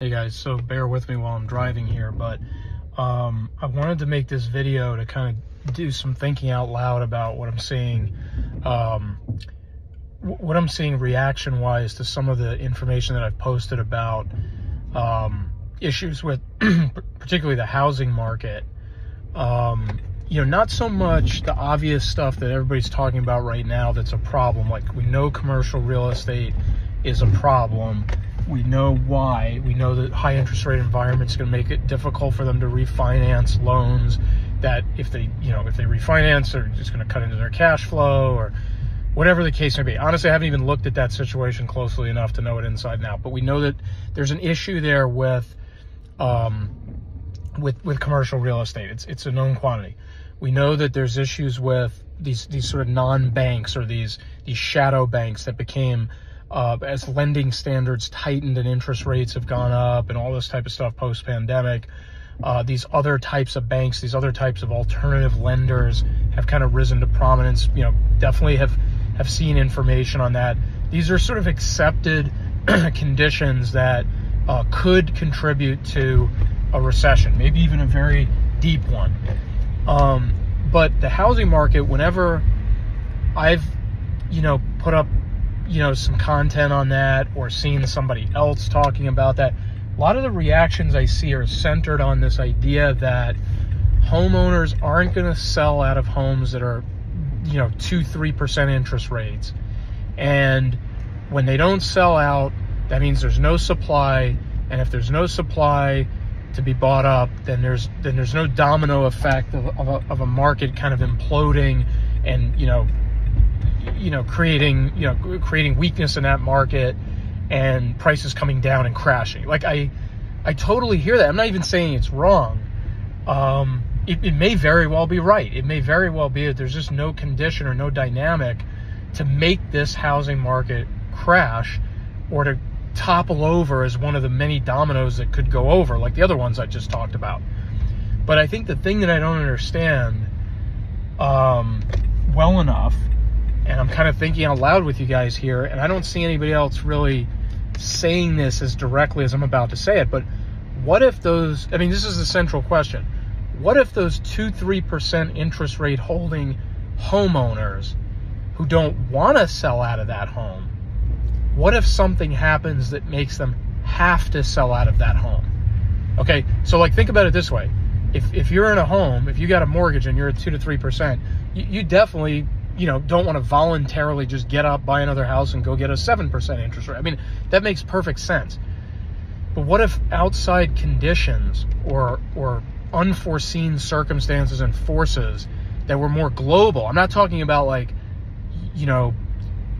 Hey guys, so bear with me while I'm driving here, but I wanted to make this video to kind of do some thinking out loud about what I'm seeing, reaction-wise to some of the information that I've posted about issues with particularly the housing market. Not so much the obvious stuff that everybody's talking about right now that's a problem. Like, we know commercial real estate is a problem. We know why. We know that high interest rate environment is going to make it difficult for them to refinance loans that if they refinance, they're just going to cut into their cash flow or whatever the case may be. Honestly, I haven't even looked at that situation closely enough to know it inside and out, but we know that there's an issue there with commercial real estate. It's a known quantity. We know that there's issues with these sort of non-banks or these shadow banks that became as lending standards tightened and interest rates have gone up and all this type of stuff post-pandemic. These other types of banks, these other types of alternative lenders have kind of risen to prominence. Definitely have seen information on that. These are sort of accepted conditions that could contribute to a recession, maybe even a very deep one. But the housing market, whenever I've, put up, some content on that or seen somebody else talking about that, a lot of the reactions I see are centered on this idea that homeowners aren't going to sell out of homes that are, 2-3% interest rates. And when they don't sell out, that means there's no supply. And if there's no supply to be bought up, then there's no domino effect of a market kind of imploding and, creating weakness in that market and prices coming down and crashing. Like, I totally hear that. I'm not even saying it's wrong. It may very well be right. It may very well be that there's just no condition or no dynamic to make this housing market crash or to topple over as one of the many dominoes that could go over, like the other ones I just talked about. But I think the thing that I don't understand well enough, and I'm kind of thinking out loud with you guys here, and I don't see anybody else really saying this as directly as I'm about to say it, but what if this is the central question. What if those 2-3% interest rate holding homeowners who don't want to sell out of that home, what if something happens that makes them have to sell out of that home? Okay, so think about it this way. If you're in a home, if you got a mortgage and you're at 2 to 3%, you definitely don't want to voluntarily just get up, buy another house and go get a 7% interest rate. That makes perfect sense. But what if outside conditions or unforeseen circumstances and forces that were more global? I'm not talking about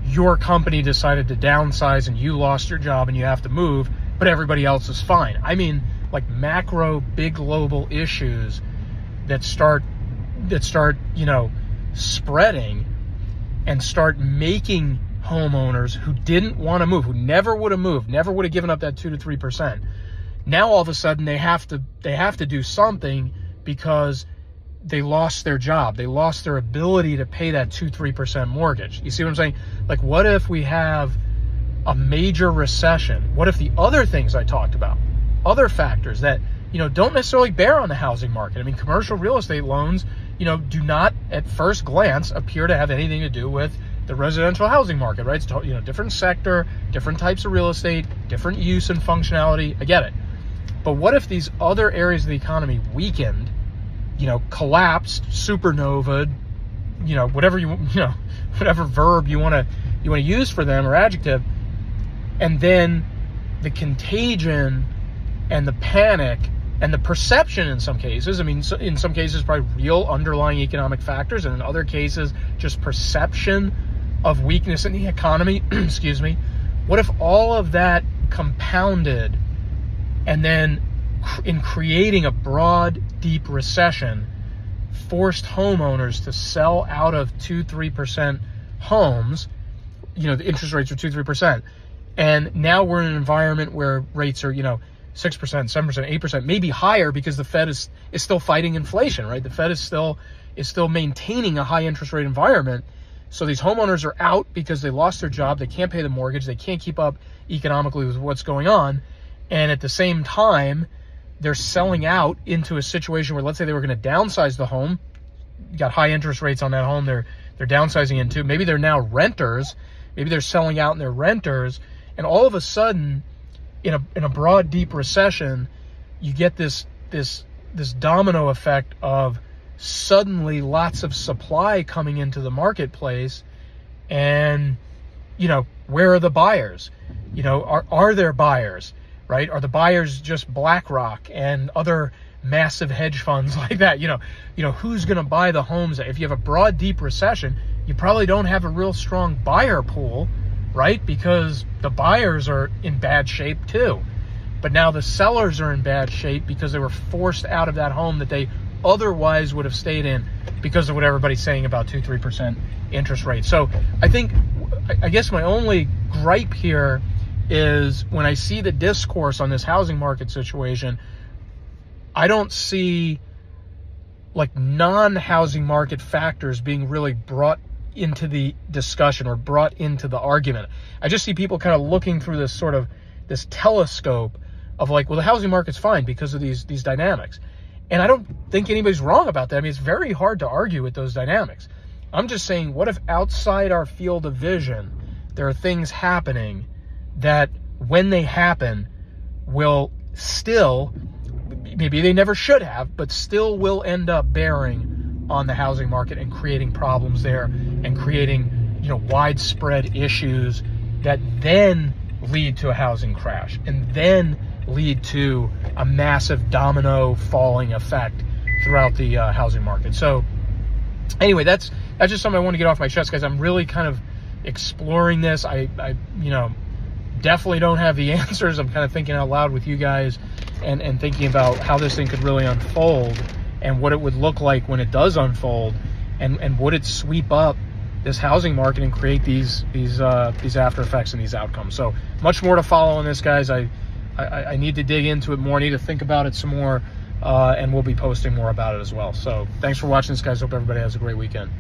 your company decided to downsize and you lost your job and you have to move, but everybody else is fine. I mean, macro, big global issues that start spreading and start making homeowners who didn't want to move, who never would have moved, never would have given up that 2 to 3%. Now all of a sudden they have to do something because they lost their job. They lost their ability to pay that 2-3% mortgage. You see what I'm saying? What if we have a major recession? What if the other things I talked about, other factors that, don't necessarily bear on the housing market? Commercial real estate loans, do not at first glance appear to have anything to do with the residential housing market, right? It's, different sector, different types of real estate, different use and functionality. I get it. But what if these other areas of the economy weakened, collapsed, supernovaed, whatever verb you want to use for them or adjective, and then the contagion and the panic and the perception in some cases, in some cases probably real underlying economic factors, and in other cases just perception of weakness in the economy, excuse me. What if all of that compounded and then in creating a broad, deep recession, forced homeowners to sell out of 2-3% homes, the interest rates are 2-3%. And now we're in an environment where rates are, 6%, 7%, 8%, maybe higher because the Fed is still fighting inflation, right? The Fed is still maintaining a high interest rate environment. So these homeowners are out because they lost their job. They can't pay the mortgage. They can't keep up economically with what's going on. And at the same time, they're selling out into a situation where, let's say they were going to downsize the home, you got high interest rates on that home, they're downsizing into. Maybe they're now renters, maybe they're selling out and they're renters, and all of a sudden, in a broad, deep recession, you get this domino effect of suddenly lots of supply coming into the marketplace. And, where are the buyers? Are there buyers, right? Are the buyers just BlackRock and other massive hedge funds like that? Who's going to buy the homes? If you have a broad, deep recession, you probably don't have a real strong buyer pool, right? Because the buyers are in bad shape too. But now the sellers are in bad shape because they were forced out of that home that they otherwise would have stayed in because of what everybody's saying about 2-3% interest rates. So I guess my only gripe here is when I see the discourse on this housing market situation, I don't see like non-housing market factors being really brought into the discussion or brought into the argument. I just see people kind of looking through this telescope of like, well, the housing market's fine because of these dynamics. And I don't think anybody's wrong about that. I mean, it's very hard to argue with those dynamics. I'm just saying, what if outside our field of vision, there are things happening that when they happen will still, maybe they never should have, but still will end up bearing on the housing market and creating problems there and creating, widespread issues that then lead to a housing crash and then lead to a massive domino falling effect throughout the housing market. So anyway, that's just something I want to get off my chest, guys. I'm really kind of exploring this. I definitely don't have the answers. I'm kind of thinking out loud with you guys and thinking about how this thing could really unfold and what it would look like when it does unfold, and would it sweep up this housing market and create these after effects and these outcomes. So much more to follow on this, guys. I need to dig into it more. I need to think about it some more, and we'll be posting more about it as well. So thanks for watching this, guys. Hope everybody has a great weekend.